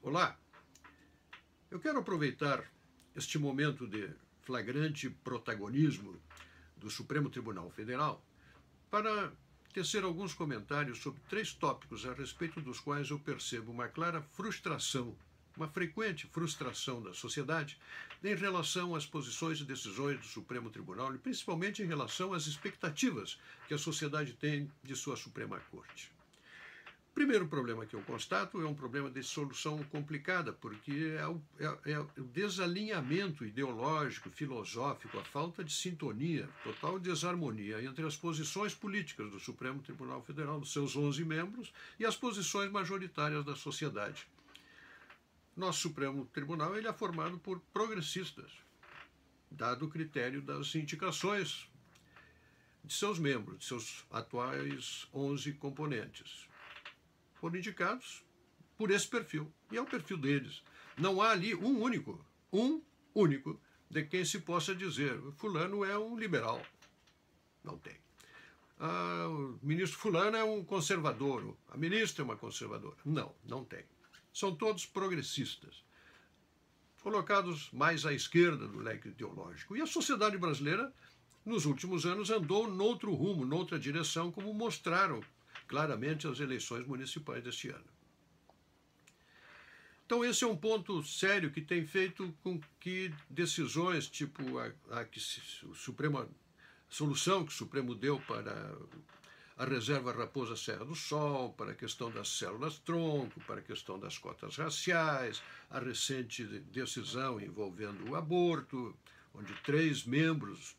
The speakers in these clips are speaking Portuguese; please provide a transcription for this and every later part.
Olá, eu quero aproveitar este momento de flagrante protagonismo do Supremo Tribunal Federal para tecer alguns comentários sobre três tópicos a respeito dos quais eu percebo uma clara frustração, uma frequente frustração da sociedade em relação às posições e decisões do Supremo Tribunal e principalmente em relação às expectativas que a sociedade tem de sua Suprema Corte. O primeiro problema que eu constato é um problema de solução complicada, porque é o desalinhamento ideológico, filosófico, a falta de sintonia, total desarmonia entre as posições políticas do Supremo Tribunal Federal, dos seus 11 membros, e as posições majoritárias da sociedade. Nosso Supremo Tribunal ele é formado por progressistas, dado o critério das indicações de seus membros, de seus atuais 11 componentes. Foram indicados por esse perfil, e é o perfil deles. Não há ali um único, de quem se possa dizer, fulano é um liberal. Não tem. O ministro fulano é um conservador, a ministra é uma conservadora. Não tem. São todos progressistas, colocados mais à esquerda do leque ideológico. E a sociedade brasileira, nos últimos anos, andou noutro rumo, noutra direção, como mostraram claramente as eleições municipais deste ano. Então esse é um ponto sério que tem feito com que decisões tipo a solução que o Supremo deu para a reserva Raposa Serra do Sol, para a questão das células-tronco, para a questão das cotas raciais, a recente decisão envolvendo o aborto, onde 3 membros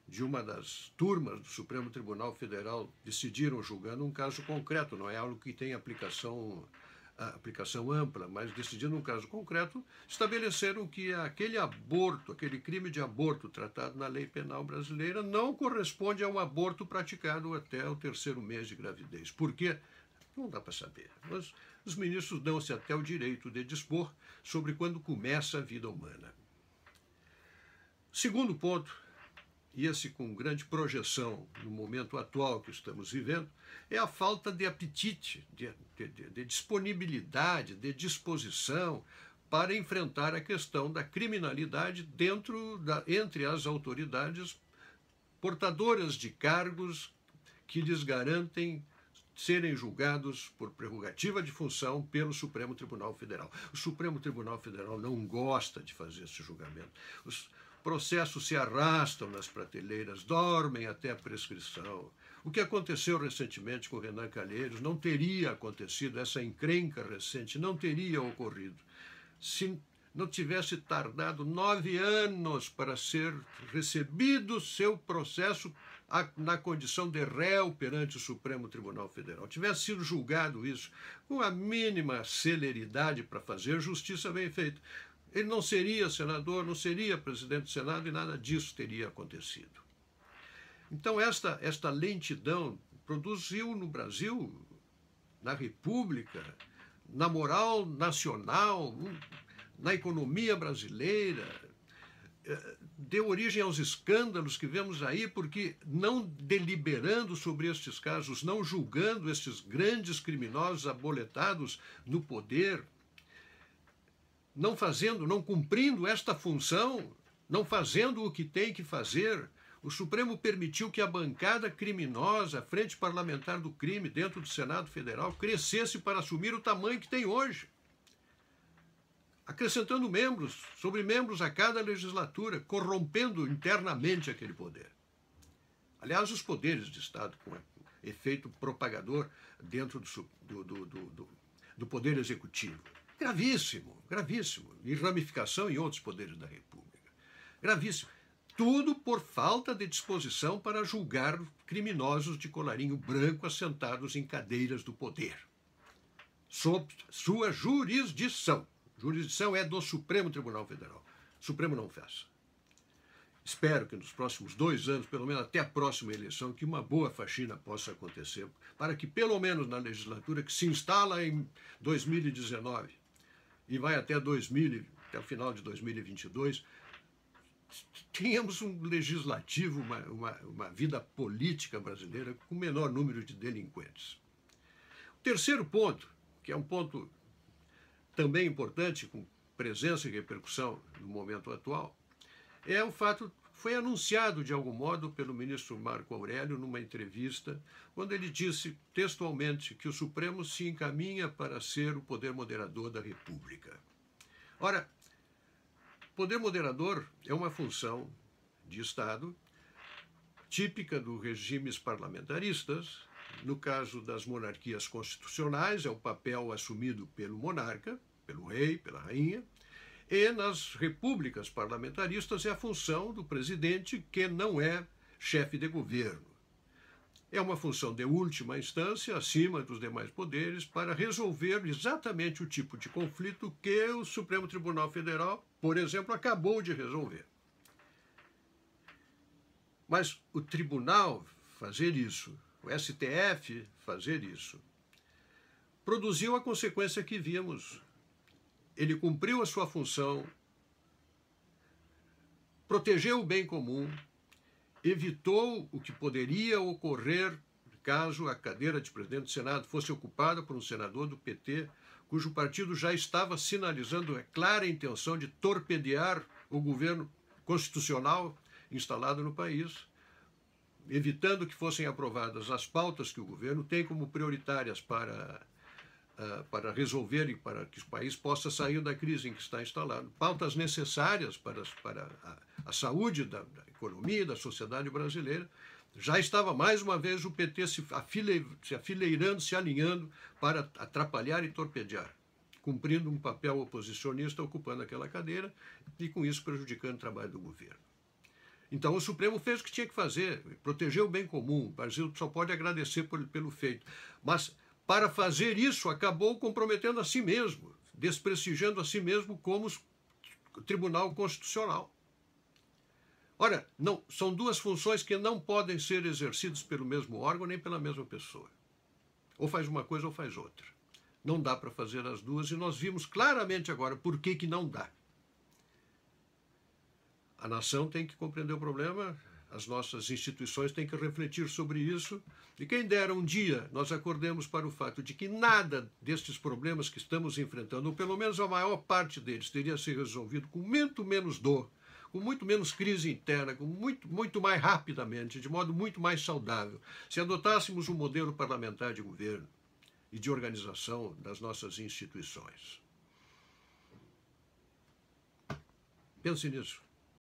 de uma das turmas do Supremo Tribunal Federal decidiram julgando um caso concreto, não é algo que tem aplicação ampla, mas decidindo um caso concreto, estabeleceram que aquele aborto, aquele crime de aborto tratado na lei penal brasileira não corresponde a um aborto praticado até o 3º mês de gravidez. Por quê? Não dá para saber. Mas os ministros dão-se até o direito de dispor sobre quando começa a vida humana. Segundo ponto, e esse com grande projeção no momento atual que estamos vivendo, é a falta de apetite, de disponibilidade, de disposição para enfrentar a questão da criminalidade entre as autoridades portadoras de cargos que lhes garantem serem julgados por prerrogativa de função pelo Supremo Tribunal Federal. O Supremo Tribunal Federal não gosta de fazer esse julgamento. Os processos se arrastam nas prateleiras, dormem até a prescrição. O que aconteceu recentemente com Renan Calheiros não teria acontecido, essa encrenca recente não teria ocorrido se não tivesse tardado 9 anos para ser recebido seu processo na condição de réu perante o Supremo Tribunal Federal. Tivesse sido julgado isso com a mínima celeridade para fazer justiça bem feita, ele não seria senador, não seria presidente do Senado e nada disso teria acontecido. Então esta lentidão produziu no Brasil, na República, na moral nacional, na economia brasileira, deu origem aos escândalos que vemos aí, porque não deliberando sobre estes casos, não julgando estes grandes criminosos aboletados no poder, não cumprindo esta função, não fazendo o que tem que fazer, o Supremo permitiu que a bancada criminosa, a Frente Parlamentar do Crime, dentro do Senado Federal, crescesse para assumir o tamanho que tem hoje, acrescentando membros, sobre membros a cada legislatura, corrompendo internamente aquele poder. Aliás, os poderes de Estado, com efeito propagador dentro do Poder Executivo. Gravíssimo, gravíssimo. E ramificação em outros poderes da República. Gravíssimo. Tudo por falta de disposição para julgar criminosos de colarinho branco assentados em cadeiras do poder. Sob sua jurisdição. Jurisdição é do Supremo Tribunal Federal. O Supremo não faz. Espero que nos próximos 2 anos, pelo menos até a próxima eleição, que uma boa faxina possa acontecer, para que pelo menos na legislatura que se instala em 2019 e vai até o final de 2022, tenhamos um legislativo, uma vida política brasileira com o menor número de delinquentes. O terceiro ponto, que é um ponto também importante, com presença e repercussão no momento atual, é o fato, foi anunciado de algum modo pelo ministro Marco Aurélio numa entrevista, quando ele disse textualmente que o Supremo se encaminha para ser o poder moderador da República. Ora, poder moderador é uma função de Estado típica dos regimes parlamentaristas. No caso das monarquias constitucionais, é o papel assumido pelo monarca, pelo rei, pela rainha, e nas repúblicas parlamentaristas é a função do presidente, que não é chefe de governo. É uma função de última instância, acima dos demais poderes, para resolver exatamente o tipo de conflito que o Supremo Tribunal Federal, por exemplo, acabou de resolver. Mas o tribunal fazer isso, o STF fazer isso, produziu a consequência que vimos. Ele cumpriu a sua função, protegeu o bem comum, evitou o que poderia ocorrer caso a cadeira de presidente do Senado fosse ocupada por um senador do PT, cujo partido já estava sinalizando a clara intenção de torpedear o governo constitucional instalado no país, evitando que fossem aprovadas as pautas que o governo tem como prioritárias para resolver e para que o país possa sair da crise em que está instalado, pautas necessárias para a saúde da economia e da sociedade brasileira. Já estava mais uma vez o PT se afileirando, se alinhando para atrapalhar e torpedear, cumprindo um papel oposicionista, ocupando aquela cadeira e com isso prejudicando o trabalho do governo. Então o Supremo fez o que tinha que fazer, protegeu o bem comum. O Brasil só pode agradecer pelo feito. Mas para fazer isso acabou comprometendo a si mesmo, desprestigiando a si mesmo como Tribunal Constitucional. Ora, não, são duas funções que não podem ser exercidas pelo mesmo órgão nem pela mesma pessoa. Ou faz uma coisa ou faz outra. Não dá para fazer as duas e nós vimos claramente agora por que não dá. A nação tem que compreender o problema, as nossas instituições têm que refletir sobre isso, e quem dera um dia nós acordemos para o fato de que nada destes problemas que estamos enfrentando, ou pelo menos a maior parte deles, teria sido resolvido com muito menos dor, com muito menos crise interna, com muito mais rapidamente, de modo muito mais saudável, se adotássemos um modelo parlamentar de governo e de organização das nossas instituições. Pense nisso.